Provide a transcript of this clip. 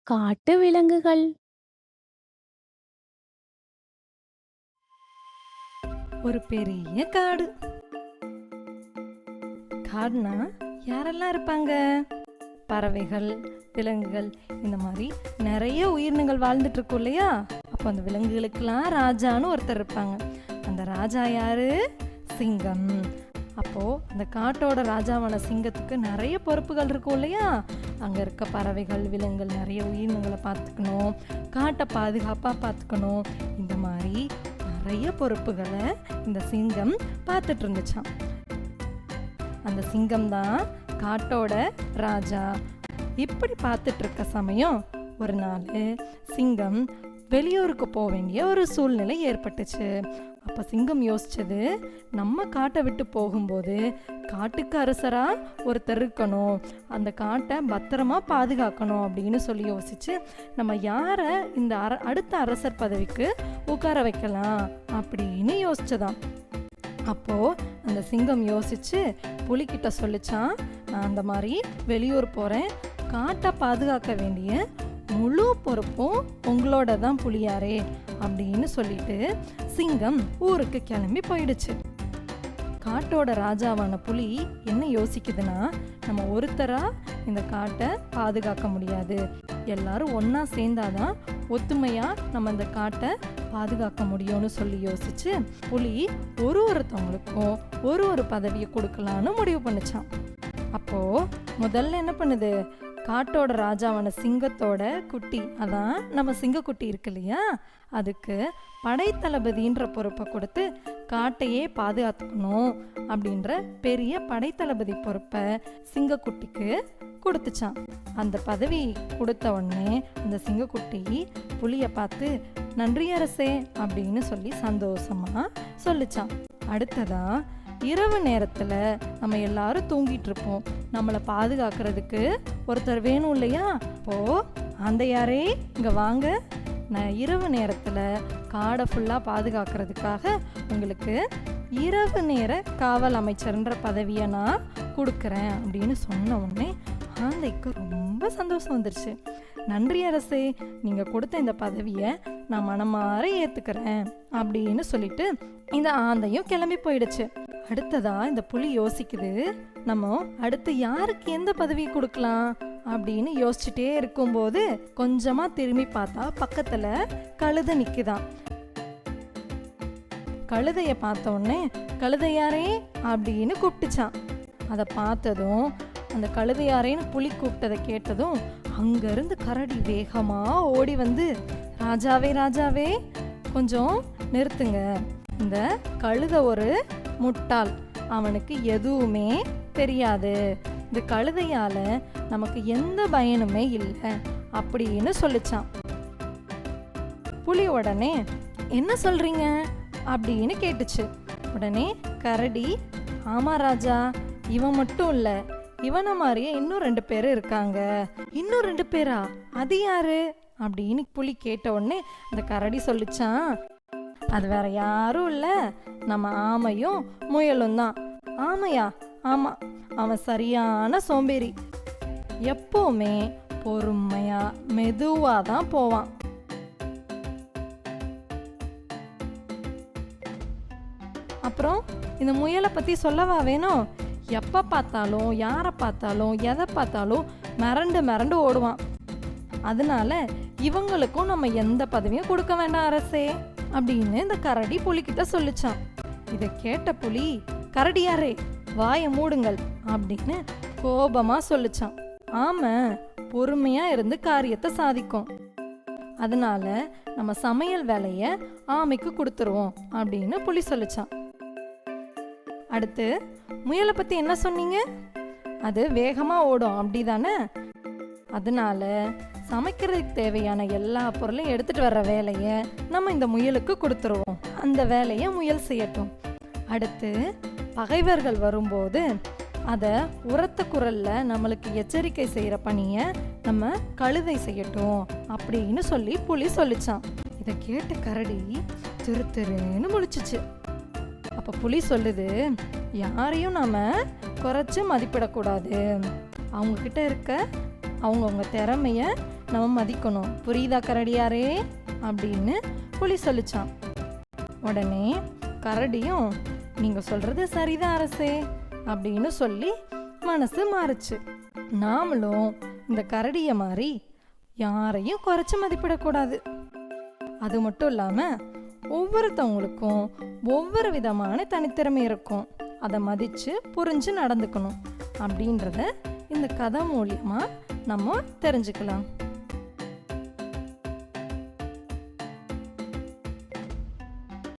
காட்டு விலங்குகள். ஒரு பெரிய காடு. காடுனா யாரெல்லாம் இருப்பாங்க? பறவைகள், விலங்குகள், இந்த மாதிரி நிறைய உயிரினங்கள் வாழ்ந்துட்டு இருக்கோம் இல்லையா? அப்போ அந்த விலங்குகளுக்கெல்லாம் ராஜான்னு ஒருத்தர் இருப்பாங்க. அந்த ராஜா யாரு? சிங்கம். அப்போ அந்த காட்டோட ராஜாவான சிங்கத்துக்கு நிறைய பொறுப்புகள் இருக்கும் இல்லையா? அங்க இருக்க பறவைகள், விலங்குகள், நிறைய உயிரினங்களை பார்த்துக்கணும், காட்டை பாதுகாப்பா பார்த்துக்கணும். இந்த மாதிரி நிறைய பொறுப்புகளை இந்த சிங்கம் பார்த்துட்டு இருந்துச்சான். அந்த சிங்கம் தான் காட்டோட ராஜா. இப்படி பார்த்துட்டு இருக்க சமயம் ஒரு நாள் சிங்கம் வெளியூருக்கு போக வேண்டிய ஒரு சூழ்நிலை ஏற்பட்டுச்சு. அப்போ சிங்கம் யோசிச்சது, நம்ம காட்டை விட்டு போகும்போது காட்டுக்கு அரசரா ஒருத்தர் இருக்கணும், அந்த காட்டை பத்திரமா பாதுகாக்கணும் அப்படின்னு சொல்லி யோசிச்சு நம்ம யாரை இந்த அடுத்த அரசர் பதவிக்கு உட்கார வைக்கலாம் அப்படின்னு யோசிச்சதாம். அப்போ அந்த சிங்கம் யோசிச்சு புலிகிட்ட சொல்லிச்சான், நான் அந்த மாதிரி வெளியூர் போறேன், காட்டை பாதுகாக்க வேண்டிய முழு பொறுப்பும் உங்களோட தான் புலியாரே அப்படின்னு சொல்லிட்டு சிங்கம் ஊருக்கு கிளம்பி போயிடுச்சு. காட்டோட ராஜாவான புலி என்ன யோசிக்குதுன்னா, நம்ம ஒருத்தரா இந்த காட்டை பாதுகாக்க முடியாது, எல்லாரும் ஒன்னா சேர்ந்தாதான் ஒத்துமையா நம்ம இந்த காட்டை பாதுகாக்க முடியும்னு சொல்லி யோசிச்சு புலி ஒருத்தவங்களுக்கும் ஒரு பதவியை கொடுக்கலான்னு முடிவு பண்ணுச்சான். அப்போ முதல்ல என்ன பண்ணுது, காட்டோட ராஜாவான சிங்கத்தோட குட்டி, அதான் நம்ம சிங்கக்குட்டி இருக்கு இல்லையா, அதுக்கு படைத்தளபதின்ற பொறுப்பை கொடுத்து காட்டையே பாதுகாத்துக்கணும் அப்படின்ற பெரிய படைத்தளபதி பொறுப்பை சிங்கக்குட்டிக்கு கொடுத்துச்சான். அந்த பதவி கொடுத்த உடனே அந்த சிங்கக்குட்டி புலியை பார்த்து நன்றி அரசே அப்படின்னு சொல்லி சந்தோஷமா சொல்லிச்சான். அடுத்ததா இரவு நேரத்துல நம்ம எல்லாரும் தூங்கிட்டு இருப்போம், நம்மளை பாதுகாக்கிறதுக்கு ஒருத்தர் வேணும் இல்லையா? அப்போ அந்த யாரே இங்க வாங்க, நான் இரவு நேரத்துல காடை ஃபுல்லா பாதுகாக்கிறதுக்காக உங்களுக்கு இரவு நேர காவல் அமைச்சர்ன்ற பதவியை நான் கொடுக்குறேன் அப்படின்னு சொன்ன உடனே ஆந்தைக்கு ரொம்ப சந்தோஷம் வந்துருச்சு. நன்றி அரசே, நீங்க கொடுத்த இந்த பதவியை நான் மனமாற ஏத்துக்கிறேன் அப்படின்னு சொல்லிட்டு இந்த ஆந்தையும் கிளம்பி போயிடுச்சு. அடுத்ததா இந்த புலி யோசிக்குது, நம்ம அடுத்து யாருக்கு எந்த பதவி கொடுக்கலாம் அப்படின்னு யோசிச்சுட்டே இருக்கும்போது கொஞ்சமா திரும்பி பார்த்தா பக்கத்துல கழுதை நிக்குதான். கழுதைய பார்த்த உடனே கழுதையாரே அப்படின்னு கூப்பிட்டுச்சான். அதை பார்த்ததும் அந்த கழுதையாரேன்னு புலி கூப்பிட்டதை கேட்டதும் அங்கிருந்து கரடி வேகமா ஓடி வந்து, ராஜாவே ராஜாவே கொஞ்சம் நிறுத்துங்க, இந்த கழுதை ஒரு முட்டாள், அவனுக்கு எதுவுமே தெரியாது, இந்த கழுதையால நமக்கு எந்த பயனுமே இல்லை அப்படின்னு சொல்லிச்சான். புலி உடனே என்ன சொல்றீங்க அப்படின்னு கேட்டுச்சு. உடனே கரடி, ஆமா ராஜா, இவன் மட்டும் இல்ல, இவனை மாதிரியே இன்னும் 2 பேர் இருக்காங்க. இன்னும் 2 பேரா? அது யாரு அப்படின்னு புலி கேட்ட உடனே அந்த கரடி சொல்லிச்சான், அது வேற யாரும் இல்ல, நம்ம ஆமையும் முயலும் தான். ஆமையா? ஆமா, அவன் சரியான சோம்பேறி, எப்பவுமே பொறுமையா மெதுவா தான் போவான். அப்புறம் இந்த முயலை பத்தி சொல்லவா வேணும்? எப்ப பார்த்தாலும் யாரை பார்த்தாலும் எதை பார்த்தாலும் மிரண்டு ஓடுவான். அதனால இவங்களுக்கும் நம்ம எந்த பதவியும் கொடுக்க வேண்டாம் அரசே அப்படின்னு இந்த கரடி புலிகிட்ட சொல்லிச்சான். இதை கேட்ட புலி, கரடியாரே வாயை மூடுங்கள் அப்படின்னு கோபமா சொல்லிச்சான். ஆமா, பொறுமையா இருந்து காரியத்தை சாதிக்கும், அதனால நம்ம சமையல் வேலைய ஆமைக்கு கொடுத்துருவோம் அப்படின்னு புலி சொல்லிச்சான். அடுத்து முயலை பத்தி என்ன சொன்னீங்க? அது வேகமா ஓடும் அப்படிதானே, அதனால சமைக்கிறதுக்கு தேவையான எல்லா பொருளையும் எடுத்துட்டு வர்ற வேலையை நம்ம இந்த முயலுக்கு கொடுத்துருவோம், அந்த வேலையை முயல் செய்யட்டும். அடுத்து பகைவர்கள் வரும்போது அதை உரத்த குரல்ல நம்மளுக்கு எச்சரிக்கை செய்யற பணியை நம்ம கழுதை செய்யட்டும் அப்படின்னு சொல்லி புலி சொல்லிச்சான். இதை கேட்ட கரடி திருன்னு முழிச்சிச்சு. அப்ப புலி சொல்லுது, யாரையும் நாம குறைச்சு மதிப்பிடக்கூடாது, அவங்க கிட்ட இருக்க அவங்கவுங்க திறமைய நம்ம மதிக்கணும். புரியுதா கரடியாரே அப்படின்னு புலி சொல்லிச்சான். உடனே கரடியும் நீங்க சொல்றது சரிதான் அரசே அப்படின்னு சொல்லி மனசு மாறுச்சு. நாமளும் இந்த கரடிய மாதிரி யாரையும் குறைச்சு மதிப்பிடக்கூடாது. அது மட்டும் இல்லாம ஒவ்வொருத்தவங்களுக்கும் ஒவ்வொரு விதமான தனித்திறமை இருக்கும். அதை மதிச்சு புரிஞ்சு நடந்துக்கணும் அப்படின்றத இந்த கதை மூலியமா நம்ம தெரிஞ்சுக்கலாம்.